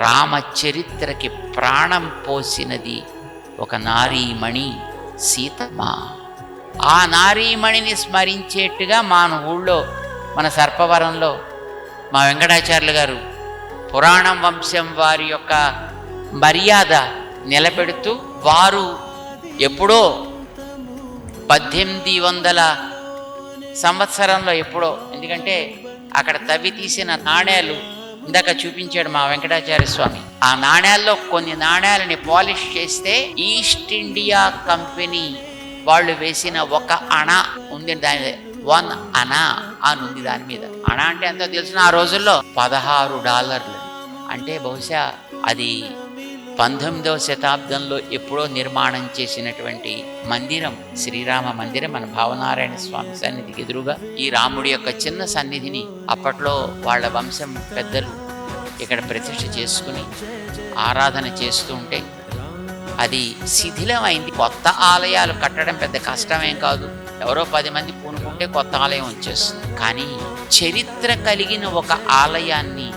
రామచరిత్రకి ప్రాణం పోసినది ఒక నారీమణి సీతమ్మ. ఆ నారీమణిని స్మరించేట్టుగా మన ఊళ్ళో, మన సర్పవరంలో మా వెంకటాచార్యులు గారు పురాణం వంశం వారి యొక్క మర్యాద నిలబెడుతూ, వారు ఎప్పుడో 1800 సంవత్సరంలో ఎప్పుడో, ఎందుకంటే అక్కడ తవ్వి తీసిన నాణేలు ఇందాక చూపించాడు మా వెంకటాచార్య స్వామి. ఆ నాణేల్లో కొన్ని నాణేలని పాలిష్ చేస్తే ఈస్ట్ ఇండియా కంపెనీ వాళ్ళు వేసిన 1 అణా ఉంది, దాని 1 అణా అని ఉంది దాని మీద. అణా అంటే ఎంతో తెలిసిన ఆ రోజుల్లో $16. అంటే బహుశా అది 19వ శతాబ్దంలో ఎప్పుడో నిర్మాణం చేసినటువంటి మందిరం, శ్రీరామ మందిరం. మన భావనారాయణ స్వామి సన్నిధికి ఎదురుగా ఈ రాముడి యొక్క చిన్న సన్నిధిని అప్పట్లో వాళ్ళ వంశం పెద్దలు ఇక్కడ ప్రతిష్ఠ చేసుకుని ఆరాధన చేస్తూ ఉంటే అది శిథిలమైంది. కొత్త ఆలయాలు కట్టడం పెద్ద కష్టమేం కాదు, ఎవరో 10 మంది పూనుకుంటే కొత్త ఆలయం వచ్చేస్తుంది. కానీ చరిత్ర కలిగిన ఒక ఆలయాన్ని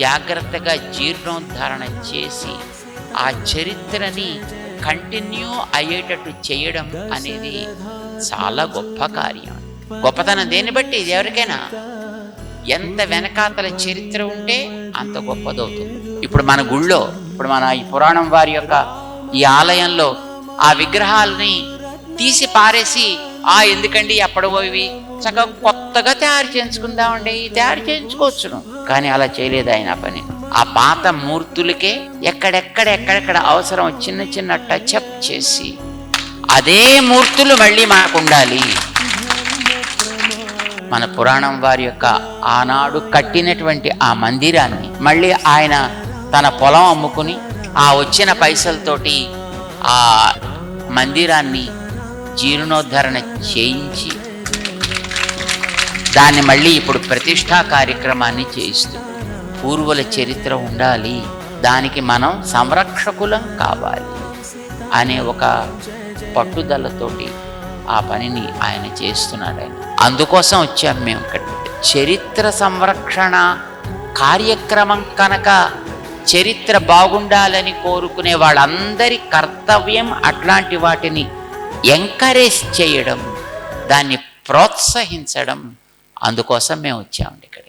జాగ్రత్తగా జీర్ణోద్ధరణ చేసి ఆ చరిత్రని కంటిన్యూ అయ్యేటట్టు చేయడం అనేది చాలా గొప్ప కార్యం. గొప్పతనం దేన్ని బట్టి, ఇది ఎవరికైనా ఎంత వెనకాతల చరిత్ర ఉంటే అంత గొప్పదవుతుంది. ఇప్పుడు మన గుళ్ళో, ఇప్పుడు మన ఈ పురాణం వారి యొక్క ఈ ఆలయంలో ఆ విగ్రహాలని తీసి పారేసి ఎందుకండి అప్పటివి చక్కగా కొత్తగా తయారు చేయించుకోవచ్చును. కానీ అలా చేయలేదు ఆయన పని. ఆ పాత మూర్తులకే ఎక్కడెక్కడ అవసరం చిన్న చిన్న టచ్అప్ చేసి అదే మూర్తులు మళ్ళీ మనకు ఉండాలి. మన పురాణం వారి యొక్క ఆనాడు కట్టినటువంటి ఆ మందిరాన్ని మళ్ళీ ఆయన తన పొలం అమ్ముకుని ఆ వచ్చిన పైసలతోటి ఆ మందిరాన్ని జీర్ణోద్ధరణ చేయించి దాన్ని మళ్ళీ ఇప్పుడు ప్రతిష్ఠా కార్యక్రమాన్ని చేయిస్తూ, పూర్వుల చరిత్ర ఉండాలి, దానికి మనం సంరక్షకులం కావాలి అనే ఒక పట్టుదలతోటి ఆ పనిని ఆయన చేస్తున్నాడు. ఆయన అందుకోసం వచ్చాం మేము ఇక్కడ. చరిత్ర సంరక్షణ కార్యక్రమం కనుక చరిత్ర బాగుండాలని కోరుకునే వాళ్ళందరి కర్తవ్యం అట్లాంటి వాటిని ఎంకరేజ్ చేయడం, దాన్ని ప్రోత్సహించడం. అందుకోసం మేము వచ్చామండి ఇక్కడ.